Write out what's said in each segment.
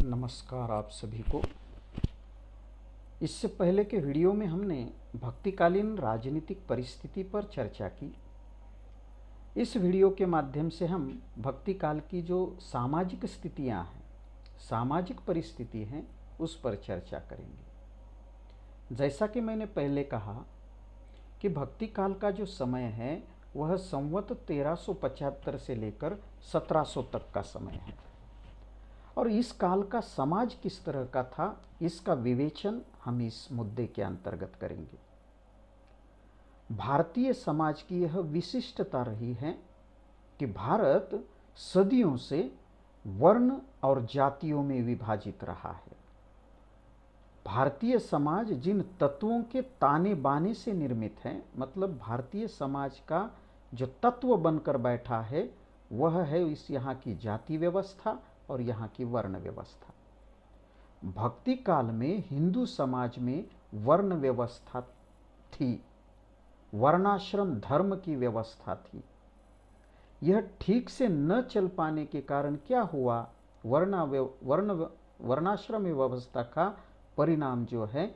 नमस्कार आप सभी को। इससे पहले के वीडियो में हमने भक्तिकालीन राजनीतिक परिस्थिति पर चर्चा की। इस वीडियो के माध्यम से हम भक्तिकाल की जो सामाजिक स्थितियां हैं, सामाजिक परिस्थिति हैं, उस पर चर्चा करेंगे। जैसा कि मैंने पहले कहा कि भक्तिकाल का जो समय है वह संवत 1375 से लेकर 1700 तक का समय है और इस काल का समाज किस तरह का था, इसका विवेचन हम इस मुद्दे के अंतर्गत करेंगे। भारतीय समाज की यह विशिष्टता रही है कि भारत सदियों से वर्ण और जातियों में विभाजित रहा है। भारतीय समाज जिन तत्वों के ताने बाने से निर्मित है, मतलब भारतीय समाज का जो तत्व बनकर बैठा है वह है इस यहाँ की जाति व्यवस्था और यहाँ की वर्ण व्यवस्था। भक्ति काल में हिंदू समाज में वर्ण व्यवस्था थी, वर्णाश्रम धर्म की व्यवस्था थी। यह ठीक से न चल पाने के कारण क्या हुआ, वर्णाश्रम व्यवस्था का परिणाम जो है,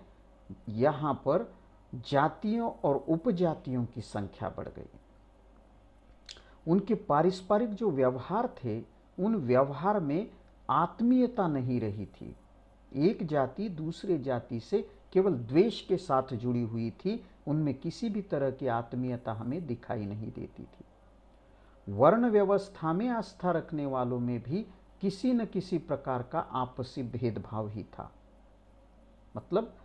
यहाँ पर जातियों और उपजातियों की संख्या बढ़ गई। उनके पारस्परिक जो व्यवहार थे उन व्यवहार में आत्मीयता नहीं रही थी। एक जाति दूसरे जाति से केवल द्वेष के साथ जुड़ी हुई थी, उनमें किसी भी तरह की आत्मीयता हमें दिखाई नहीं देती थी। वर्ण व्यवस्था में आस्था रखने वालों में भी किसी न किसी प्रकार का आपसी भेदभाव ही था। मतलब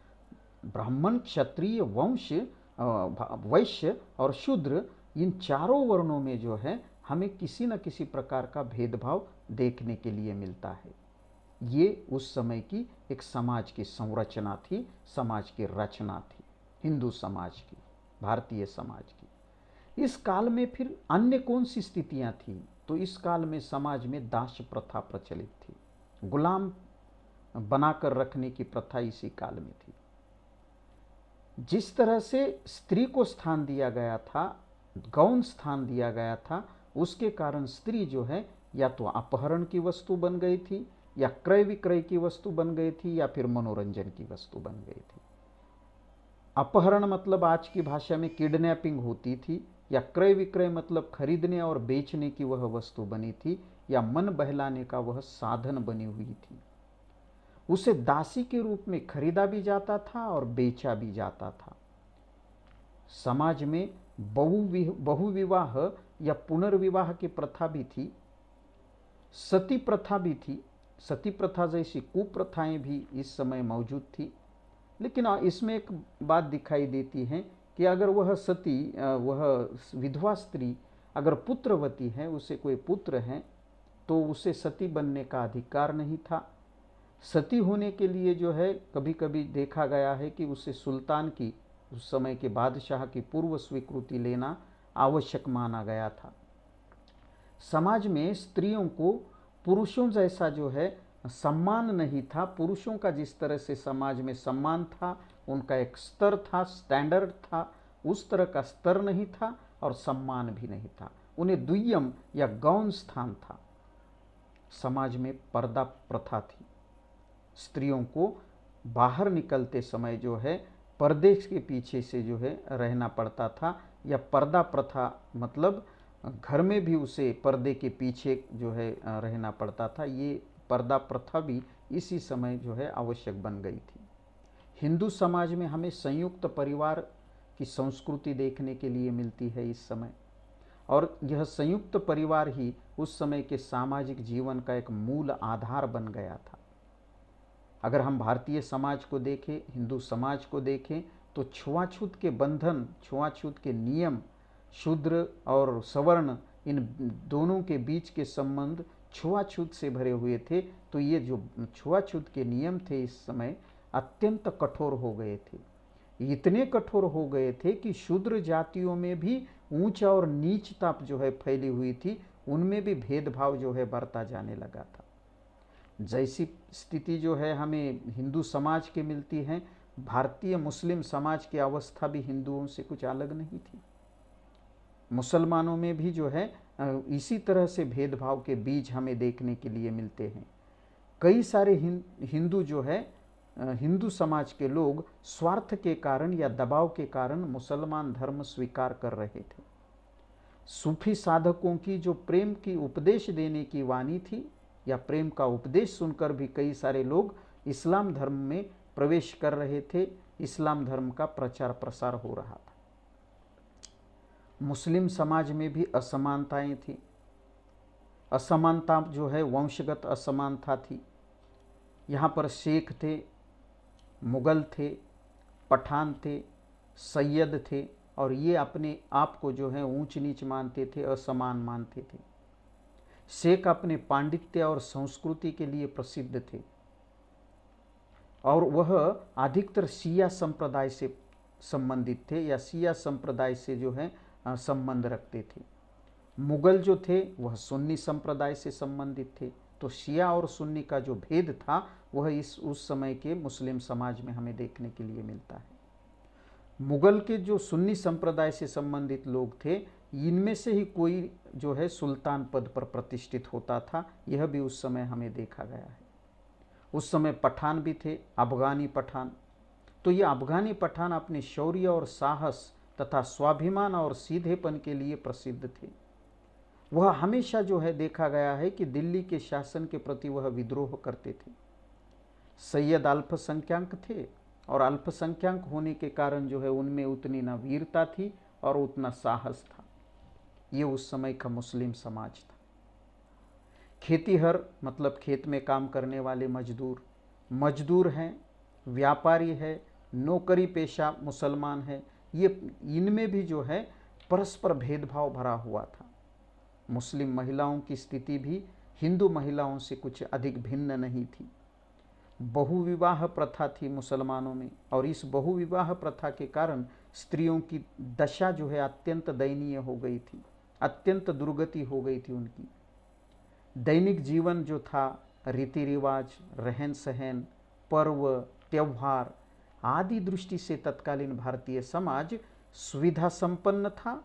ब्राह्मण, क्षत्रिय, वैश्य और शूद्र, इन चारों वर्णों में जो है हमें किसी न किसी प्रकार का भेदभाव देखने के लिए मिलता है। ये उस समय की एक समाज की संरचना थी, समाज की रचना थी, हिंदू समाज की, भारतीय समाज की। इस काल में फिर अन्य कौन सी स्थितियां थी, तो इस काल में समाज में दास प्रथा प्रचलित थी, गुलाम बनाकर रखने की प्रथा इसी काल में थी। जिस तरह से स्त्री को स्थान दिया गया था, गौण स्थान दिया गया था, उसके कारण स्त्री जो है या तो अपहरण की वस्तु बन गई थी, या क्रय विक्रय की वस्तु बन गई थी, या फिर मनोरंजन की वस्तु बन गई थी। अपहरण मतलब आज की भाषा में किडनैपिंग होती थी, या क्रय विक्रय मतलब खरीदने और बेचने की वह वस्तु बनी थी, या मन बहलाने का वह साधन बनी हुई थी। उसे दासी के रूप में खरीदा भी जाता था और बेचा भी जाता था। समाज में बहुविवाह या पुनर्विवाह की प्रथा भी थी, सती प्रथा भी थी। सती प्रथा जैसी कुप्रथाएं भी इस समय मौजूद थी। लेकिन इसमें एक बात दिखाई देती है कि अगर वह सती, वह विधवा स्त्री अगर पुत्रवती है, उसे कोई पुत्र है, तो उसे सती बनने का अधिकार नहीं था। सती होने के लिए जो है कभी कभी देखा गया है कि उसे सुल्तान की, उस समय के बादशाह की पूर्व स्वीकृति लेना आवश्यक माना गया था। समाज में स्त्रियों को पुरुषों जैसा जो है सम्मान नहीं था। पुरुषों का जिस तरह से समाज में सम्मान था, उनका एक स्तर था, स्टैंडर्ड था, उस तरह का स्तर नहीं था और सम्मान भी नहीं था। उन्हें द्वियम या गौण स्थान था। समाज में पर्दा प्रथा थी। स्त्रियों को बाहर निकलते समय जो है पर्दे के पीछे से जो है रहना पड़ता था, या पर्दा प्रथा मतलब घर में भी उसे पर्दे के पीछे जो है रहना पड़ता था। ये पर्दा प्रथा भी इसी समय जो है आवश्यक बन गई थी। हिंदू समाज में हमें संयुक्त परिवार की संस्कृति देखने के लिए मिलती है इस समय, और यह संयुक्त परिवार ही उस समय के सामाजिक जीवन का एक मूल आधार बन गया था। अगर हम भारतीय समाज को देखें, हिंदू समाज को देखें, तो छुआछूत के बंधन, छुआछूत के नियम, शूद्र और सवर्ण, इन दोनों के बीच के संबंध छुआछूत से भरे हुए थे। तो ये जो छुआछूत के नियम थे इस समय अत्यंत कठोर हो गए थे। इतने कठोर हो गए थे कि शूद्र जातियों में भी ऊंच और नीचता जो है फैली हुई थी, उनमें भी भेदभाव जो है बढ़ता जाने लगा था। जैसी स्थिति जो है हमें हिंदू समाज के मिलती है, भारतीय मुस्लिम समाज की अवस्था भी हिंदुओं से कुछ अलग नहीं थी। मुसलमानों में भी जो है इसी तरह से भेदभाव के बीज हमें देखने के लिए मिलते हैं। कई सारे हिंदू जो है हिंदू समाज के लोग स्वार्थ के कारण या दबाव के कारण मुसलमान धर्म स्वीकार कर रहे थे। सूफी साधकों की जो प्रेम की उपदेश देने की वाणी थी या प्रेम का उपदेश सुनकर भी कई सारे लोग इस्लाम धर्म में प्रवेश कर रहे थे। इस्लाम धर्म का प्रचार प्रसार हो रहा था। मुस्लिम समाज में भी असमानताएं थी। असमानता जो है वंशगत असमानता थी। यहाँ पर शेख थे, मुगल थे, पठान थे, सैयद थे और ये अपने आप को जो है ऊंच नीच मानते थे, असमान मानते थे। शेख अपने पांडित्य और संस्कृति के लिए प्रसिद्ध थे और वह अधिकतर शिया संप्रदाय से संबंधित थे या शिया संप्रदाय से जो है संबंध रखते थे। मुगल जो थे वह सुन्नी संप्रदाय से संबंधित थे। तो शिया और सुन्नी का जो भेद था वह उस समय के मुस्लिम समाज में हमें देखने के लिए मिलता है। मुगल के जो सुन्नी संप्रदाय से संबंधित लोग थे, इनमें से ही कोई जो है सुल्तान पद पर प्रतिष्ठित होता था। यह भी उस समय हमें देखा गया है। उस समय पठान भी थे, अफगानी पठान। तो ये अफगानी पठान अपने शौर्य और साहस तथा स्वाभिमान और सीधेपन के लिए प्रसिद्ध थे। वह हमेशा जो है देखा गया है कि दिल्ली के शासन के प्रति वह विद्रोह करते थे। सैयद अल्पसंख्यक थे और अल्पसंख्यक होने के कारण जो है उनमें उतनी ना वीरता थी और उतना साहस था। ये उस समय का मुस्लिम समाज था। खेतीहर मतलब खेत में काम करने वाले मजदूर हैं, व्यापारी है, नौकरी पेशा मुसलमान है। ये इनमें भी जो है परस्पर भेदभाव भरा हुआ था। मुस्लिम महिलाओं की स्थिति भी हिंदू महिलाओं से कुछ अधिक भिन्न नहीं थी। बहुविवाह प्रथा थी मुसलमानों में और इस बहुविवाह प्रथा के कारण स्त्रियों की दशा जो है अत्यंत दयनीय हो गई थी, अत्यंत दुर्गति हो गई थी उनकी। दैनिक जीवन जो था, रीति रिवाज, रहन सहन, पर्व त्यौहार आदि दृष्टि से तत्कालीन भारतीय समाज सुविधा संपन्न था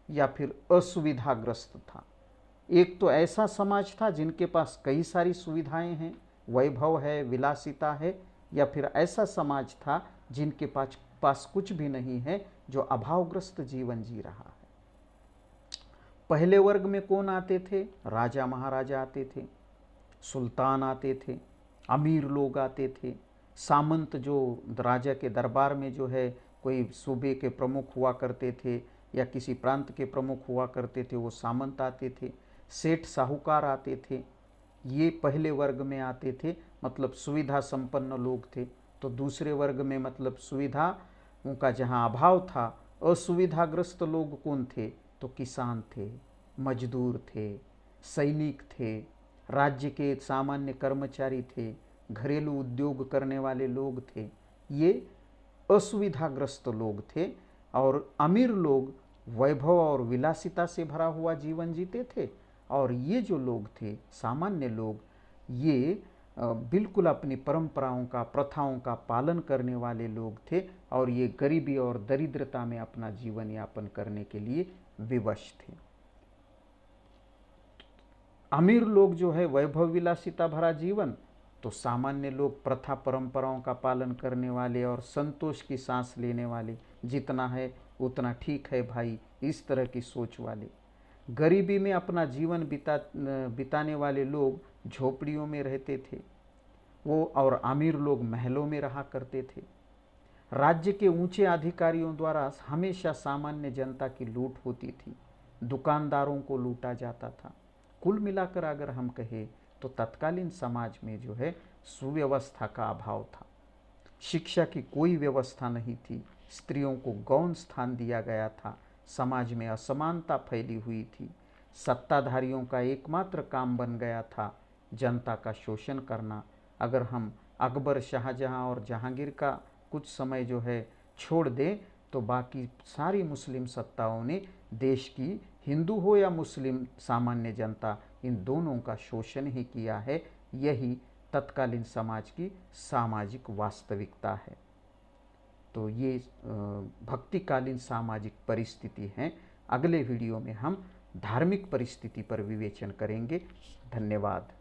या फिर असुविधाग्रस्त था। एक तो ऐसा समाज था जिनके पास कई सारी सुविधाएं हैं, वैभव है, विलासिता है, या फिर ऐसा समाज था जिनके पास कुछ भी नहीं है, जो अभावग्रस्त जीवन जी रहा है। पहले वर्ग में कौन आते थे? राजा महाराजा आते थे, सुल्तान आते थे, अमीर लोग आते थे, सामंत जो राजा के दरबार में जो है कोई सूबे के प्रमुख हुआ करते थे या किसी प्रांत के प्रमुख हुआ करते थे, वो सामंत आते थे। सेठ साहूकार आते थे, ये पहले वर्ग में आते थे, मतलब सुविधा संपन्न लोग थे। तो दूसरे वर्ग में मतलब सुविधाओं का जहाँ अभाव था, असुविधाग्रस्त लोग कौन थे? तो किसान थे, मजदूर थे, सैनिक थे, राज्य के सामान्य कर्मचारी थे, घरेलू उद्योग करने वाले लोग थे। ये असुविधाग्रस्त लोग थे। और अमीर लोग वैभव और विलासिता से भरा हुआ जीवन जीते थे और ये जो लोग थे, सामान्य लोग, ये बिल्कुल अपनी परंपराओं का, प्रथाओं का पालन करने वाले लोग थे और ये गरीबी और दरिद्रता में अपना जीवन यापन करने के लिए विवश थे। अमीर लोग जो है वैभव विलासिता भरा जीवन, तो सामान्य लोग प्रथा परंपराओं का पालन करने वाले और संतोष की सांस लेने वाले, जितना है उतना ठीक है भाई, इस तरह की सोच वाले। गरीबी में अपना जीवन बिताने वाले लोग झोपड़ियों में रहते थे वो, और अमीर लोग महलों में रहा करते थे। राज्य के ऊंचे अधिकारियों द्वारा हमेशा सामान्य जनता की लूट होती थी, दुकानदारों को लूटा जाता था। कुल मिलाकर अगर हम कहें तो तत्कालीन समाज में जो है सुव्यवस्था का अभाव था। शिक्षा की कोई व्यवस्था नहीं थी, स्त्रियों को गौण स्थान दिया गया था, समाज में असमानता फैली हुई थी। सत्ताधारियों का एकमात्र काम बन गया था जनता का शोषण करना। अगर हम अकबर, शाहजहां और जहांगीर का कुछ समय जो है छोड़ दें तो बाकी सारी मुस्लिम सत्ताओं ने देश की, हिंदू हो या मुस्लिम सामान्य जनता, इन दोनों का शोषण ही किया है। यही तत्कालीन समाज की सामाजिक वास्तविकता है। तो ये भक्तिकालीन सामाजिक परिस्थिति हैं। अगले वीडियो में हम धार्मिक परिस्थिति पर विवेचन करेंगे। धन्यवाद।